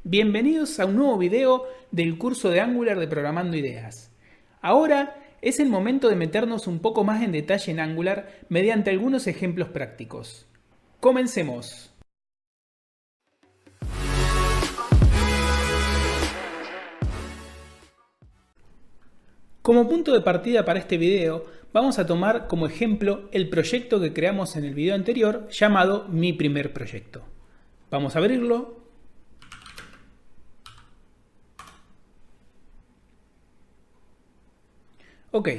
Bienvenidos a un nuevo video del curso de Angular de Programando Ideas. Ahora es el momento de meternos un poco más en detalle en Angular mediante algunos ejemplos prácticos. Comencemos. Como punto de partida para este video, vamos a tomar como ejemplo el proyecto que creamos en el video anterior llamado Mi Primer Proyecto. Vamos a abrirlo. Ok,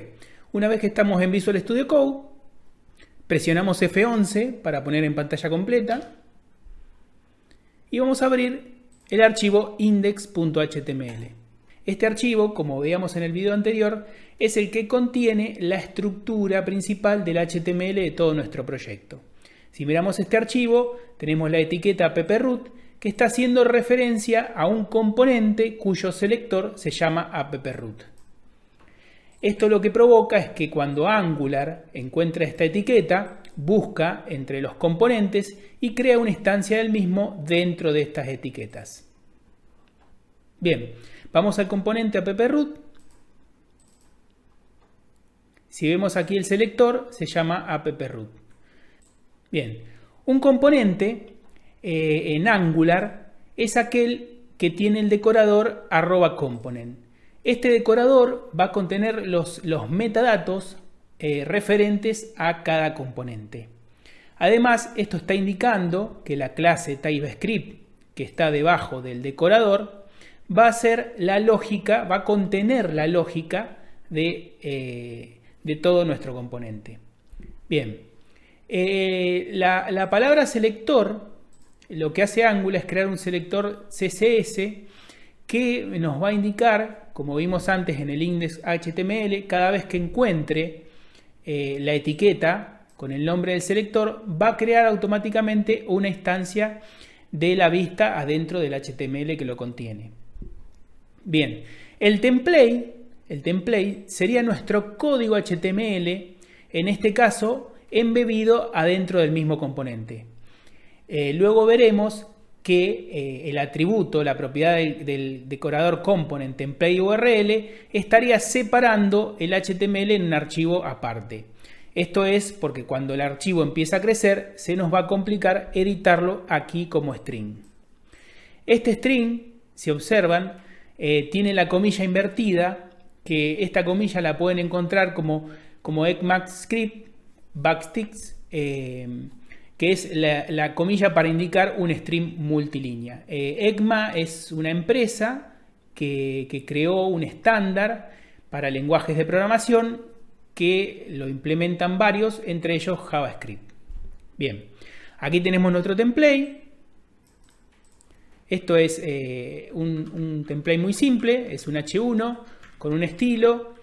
una vez que estamos en Visual Studio Code, presionamos F11 para poner en pantalla completa y vamos a abrir el archivo index.html. Este archivo, como veíamos en el video anterior, es el que contiene la estructura principal del HTML de todo nuestro proyecto. Si miramos este archivo, tenemos la etiqueta approot que está haciendo referencia a un componente cuyo selector se llama approot. Esto lo que provoca es que cuando Angular encuentra esta etiqueta, busca entre los componentes y crea una instancia del mismo dentro de estas etiquetas. Bien, vamos al componente approot. Si vemos aquí el selector, se llama approot. Bien, un componente en Angular es aquel que tiene el decorador @component. Este decorador va a contener los metadatos referentes a cada componente. Además, esto está indicando que la clase TypeScript que está debajo del decorador va a ser la lógica, va a contener la lógica de todo nuestro componente. Bien, la palabra selector, lo que hace Angular es crear un selector CSS que nos va a indicar, como vimos antes en el index.html, cada vez que encuentre la etiqueta con el nombre del selector, va a crear automáticamente una instancia de la vista adentro del HTML que lo contiene. Bien, el template sería nuestro código HTML, en este caso embebido adentro del mismo componente. Luego veremos que el atributo, la propiedad del decorador component template URL estaría separando el HTML en un archivo aparte. Esto es porque cuando el archivo empieza a crecer se nos va a complicar editarlo aquí como string. Este string, si observan, tiene la comilla invertida, que esta comilla la pueden encontrar como ECMAScript backticks, que es la comilla para indicar un string multilínea. ECMA es una empresa que creó un estándar para lenguajes de programación que lo implementan varios, entre ellos JavaScript. Bien, aquí tenemos nuestro template. Esto es un template muy simple, es un H1 con un estilo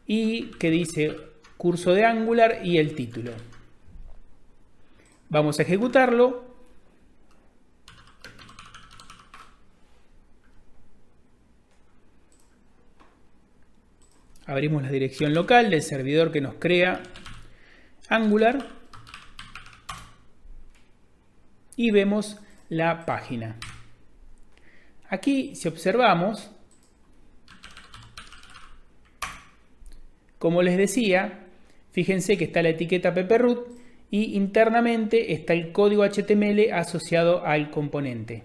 y que dice curso de Angular y el título. Vamos a ejecutarlo. Abrimos la dirección local del servidor que nos crea Angular y vemos la página. Aquí, si observamos, como les decía, fíjense que está la etiqueta approot y internamente está el código HTML asociado al componente.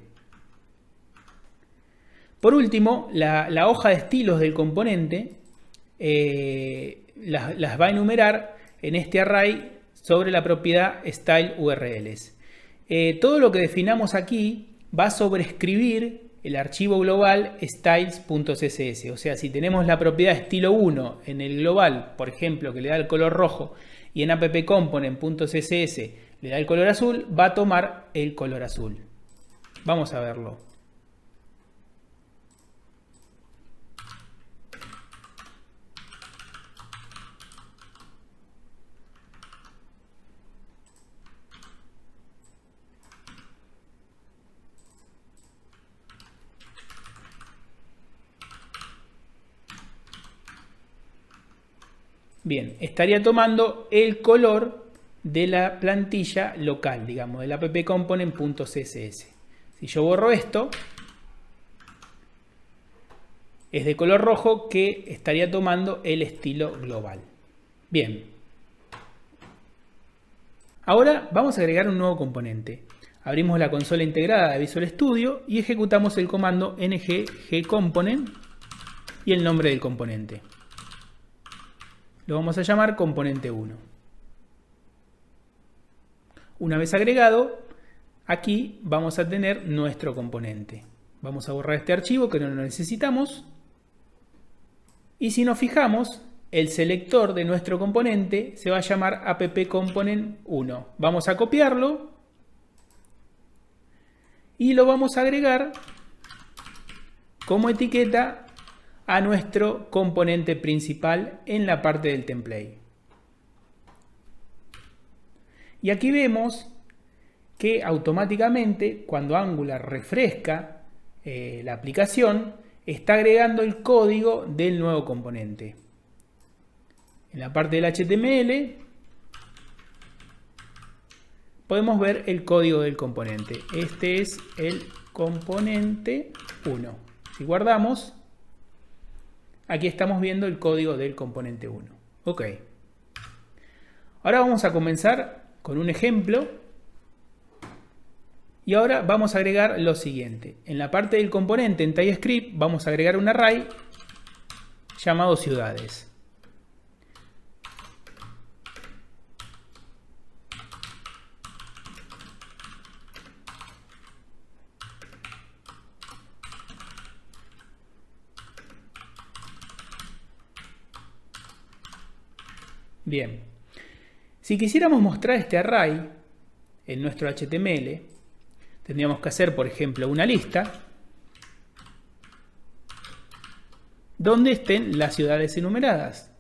Por último, la hoja de estilos del componente las va a enumerar en este array sobre la propiedad styleURLs. Todo lo que definamos aquí va a sobreescribir el archivo global styles.css. O sea, si tenemos la propiedad estilo 1 en el global, por ejemplo, que le da el color rojo, y en appcomponent.css le da el color azul, va a tomar el color azul. Vamos a verlo. Bien, estaría tomando el color de la plantilla local, digamos, del appcomponent.css. Si yo borro esto, es de color rojo, que estaría tomando el estilo global. Bien. Ahora vamos a agregar un nuevo componente. Abrimos la consola integrada de Visual Studio y ejecutamos el comando ng-gcomponent y el nombre del componente. Lo vamos a llamar componente 1. Una vez agregado, aquí vamos a tener nuestro componente. Vamos a borrar este archivo que no lo necesitamos. Y si nos fijamos, el selector de nuestro componente se va a llamar appcomponent1. Vamos a copiarlo y lo vamos a agregar como etiqueta a nuestro componente principal en la parte del template. Y aquí vemos que automáticamente, cuando Angular refresca la aplicación, está agregando el código del nuevo componente. En la parte del HTML podemos ver el código del componente. Este es el componente 1. Si guardamos, aquí estamos viendo el código del componente 1. Ok. Ahora vamos a comenzar con un ejemplo. Y ahora vamos a agregar lo siguiente. En la parte del componente en TypeScript vamos a agregar un array llamado ciudades. Bien, si quisiéramos mostrar este array en nuestro HTML, tendríamos que hacer, por ejemplo, una lista donde estén las ciudades enumeradas.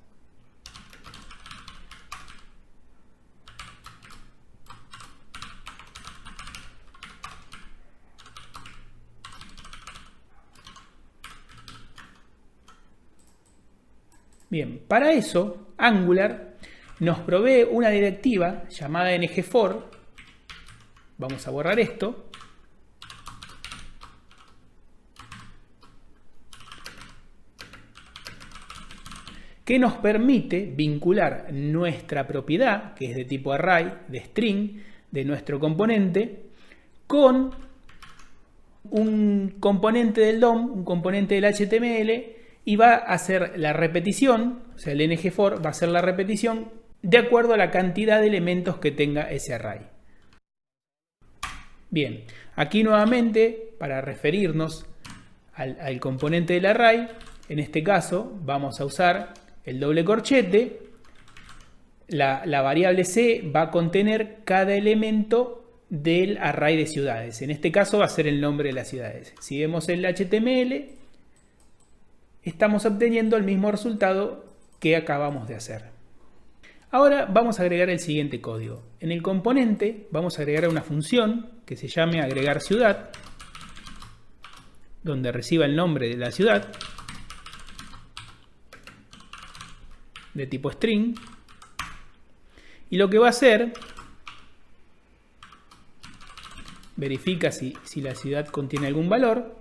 Bien, para eso Angular nos provee una directiva llamada ngFor. Vamos a borrar esto. Que nos permite vincular nuestra propiedad, que es de tipo array, de string, de nuestro componente, con un componente del DOM, un componente del HTML, y va a hacer la repetición, o sea, el ngFor va a hacer la repetición de acuerdo a la cantidad de elementos que tenga ese array. Bien, aquí nuevamente, para referirnos al componente del array, en este caso vamos a usar el doble corchete. La variable c va a contener cada elemento del array de ciudades. En este caso va a ser el nombre de las ciudades. Si vemos el HTML, estamos obteniendo el mismo resultado que acabamos de hacer. Ahora vamos a agregar el siguiente código. En el componente vamos a agregar una función que se llame agregar ciudad, donde reciba el nombre de la ciudad, de tipo string, y lo que va a hacer, verifica si la ciudad contiene algún valor,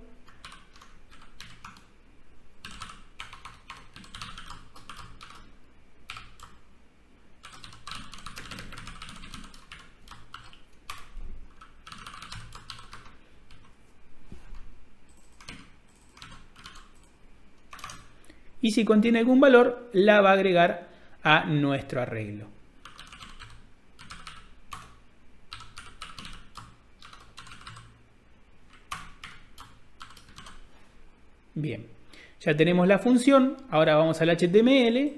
y si contiene algún valor, la va a agregar a nuestro arreglo. Bien, ya tenemos la función. Ahora vamos al HTML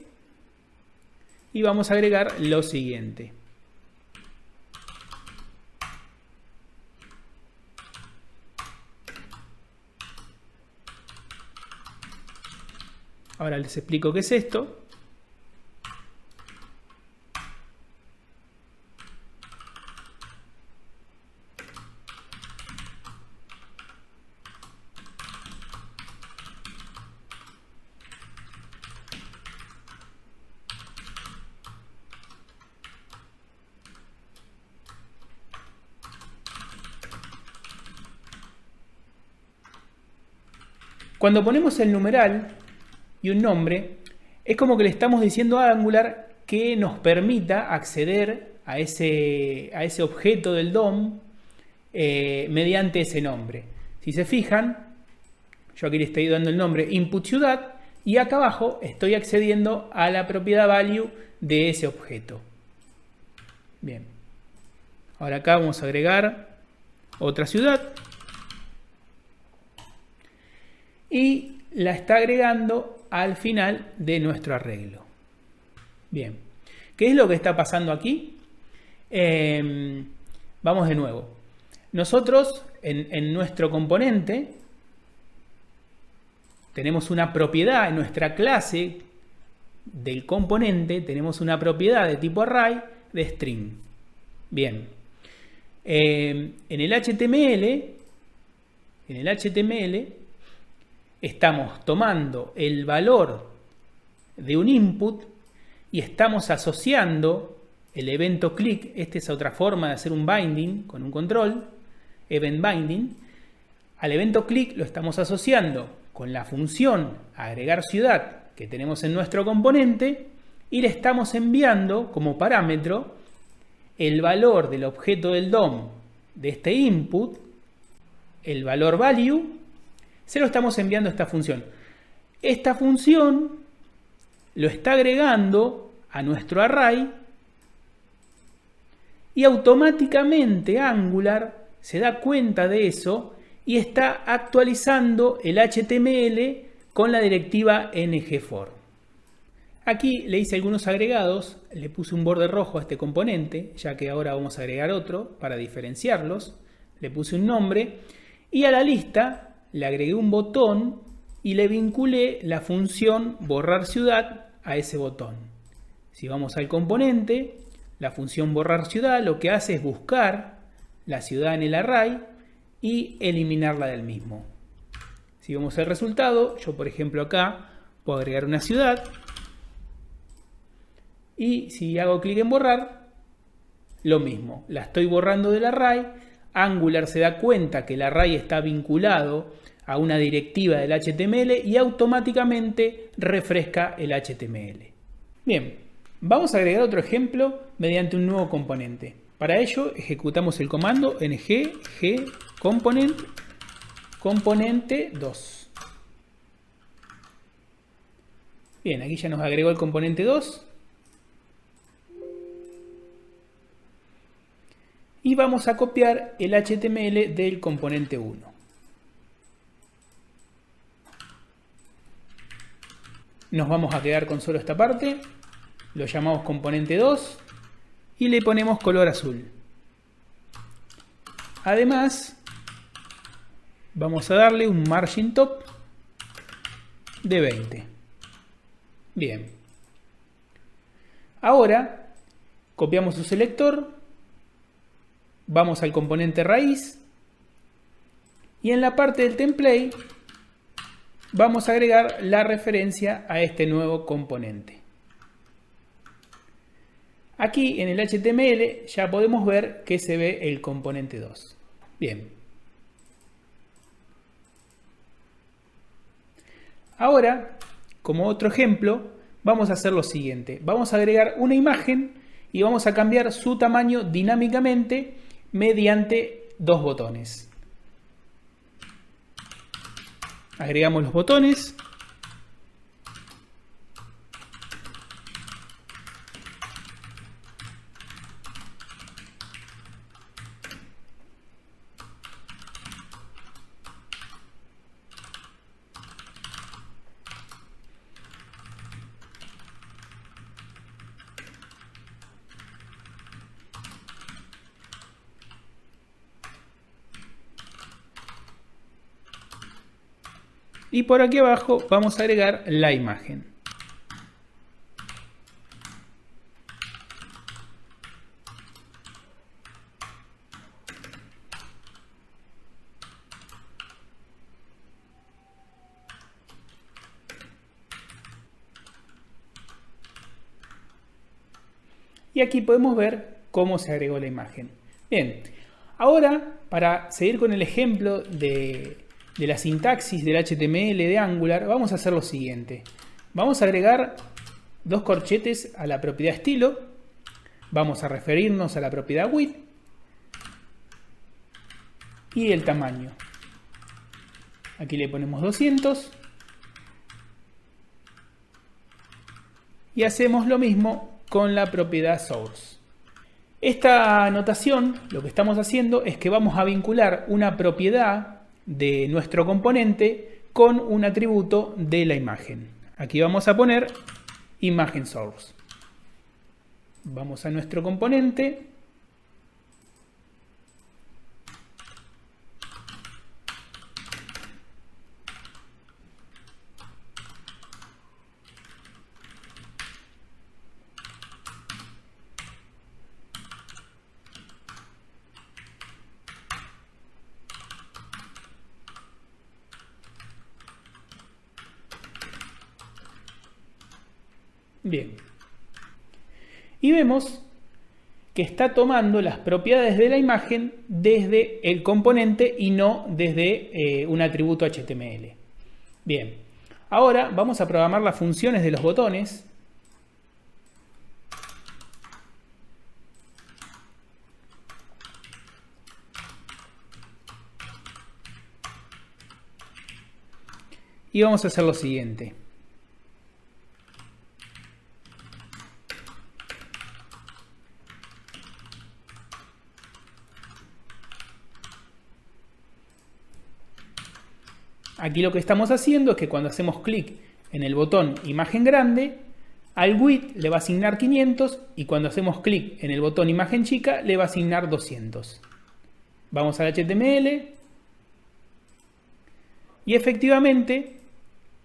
y vamos a agregar lo siguiente. Ahora les explico qué es esto. Cuando ponemos el numeral y un nombre, es como que le estamos diciendo a Angular que nos permita acceder a ese objeto del DOM mediante ese nombre. Si se fijan, yo aquí le estoy dando el nombre input ciudad y acá abajo estoy accediendo a la propiedad value de ese objeto. Bien. Ahora acá vamos a agregar otra ciudad. Y la está agregando al final de nuestro arreglo. Bien. ¿Qué es lo que está pasando aquí? Vamos de nuevo. Nosotros en nuestro componente tenemos una propiedad en nuestra clase del componente, tenemos una propiedad de tipo array de string. Bien. En el HTML estamos tomando el valor de un input y estamos asociando el evento click. Esta es otra forma de hacer un binding con un control, event binding. Al evento click lo estamos asociando con la función agregar ciudad que tenemos en nuestro componente y le estamos enviando como parámetro el valor del objeto del DOM de este input, el valor value, se lo estamos enviando a esta función. Esta función lo está agregando a nuestro array y automáticamente Angular se da cuenta de eso y está actualizando el HTML con la directiva ngFor. Aquí le hice algunos agregados, le puse un borde rojo a este componente, ya que ahora vamos a agregar otro para diferenciarlos. Le puse un nombre y a la lista le agregué un botón y le vinculé la función borrar ciudad a ese botón. Si vamos al componente, la función borrar ciudad lo que hace es buscar la ciudad en el array y eliminarla del mismo. Si vemos el resultado, yo por ejemplo acá puedo agregar una ciudad y si hago clic en borrar, lo mismo, la estoy borrando del array. Angular se da cuenta que el array está vinculado a una directiva del HTML y automáticamente refresca el HTML. Bien, vamos a agregar otro ejemplo mediante un nuevo componente. Para ello ejecutamos el comando ng componente 2. Bien, aquí ya nos agregó el componente 2. Y vamos a copiar el HTML del componente 1. Nos vamos a quedar con solo esta parte. Lo llamamos componente 2 y le ponemos color azul. Además, vamos a darle un margin top de 20. Bien. Ahora, copiamos su selector, vamos al componente raíz y en la parte del template vamos a agregar la referencia a este nuevo componente. Aquí en el HTML ya podemos ver que se ve el componente 2. Bien. Ahora, como otro ejemplo, vamos a hacer lo siguiente. Vamos a agregar una imagen y vamos a cambiar su tamaño dinámicamente mediante dos botones. Agregamos los botones. Y por aquí abajo vamos a agregar la imagen. Y aquí podemos ver cómo se agregó la imagen. Bien, ahora para seguir con el ejemplo de de la sintaxis del HTML de Angular, vamos a hacer lo siguiente. Vamos a agregar dos corchetes a la propiedad estilo. Vamos a referirnos a la propiedad width y el tamaño. Aquí le ponemos 200 y hacemos lo mismo con la propiedad source. Esta anotación lo que estamos haciendo es que vamos a vincular una propiedad de nuestro componente con un atributo de la imagen. Aquí vamos a poner imagen source. Vamos a nuestro componente. Bien. Y vemos que está tomando las propiedades de la imagen desde el componente y no desde un atributo HTML. Bien. Ahora vamos a programar las funciones de los botones. Y vamos a hacer lo siguiente. Aquí lo que estamos haciendo es que cuando hacemos clic en el botón imagen grande, al width le va a asignar 500 y cuando hacemos clic en el botón imagen chica le va a asignar 200. Vamos al HTML y efectivamente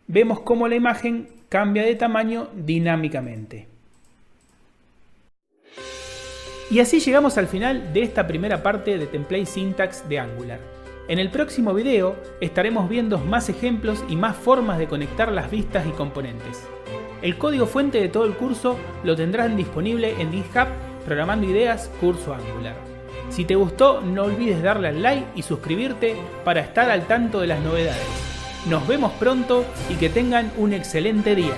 vemos cómo la imagen cambia de tamaño dinámicamente. Y así llegamos al final de esta primera parte de Template Syntax de Angular. En el próximo video estaremos viendo más ejemplos y más formas de conectar las vistas y componentes. El código fuente de todo el curso lo tendrán disponible en GitHub Programando Ideas Curso Angular. Si te gustó, no olvides darle al like y suscribirte para estar al tanto de las novedades. Nos vemos pronto y que tengan un excelente día.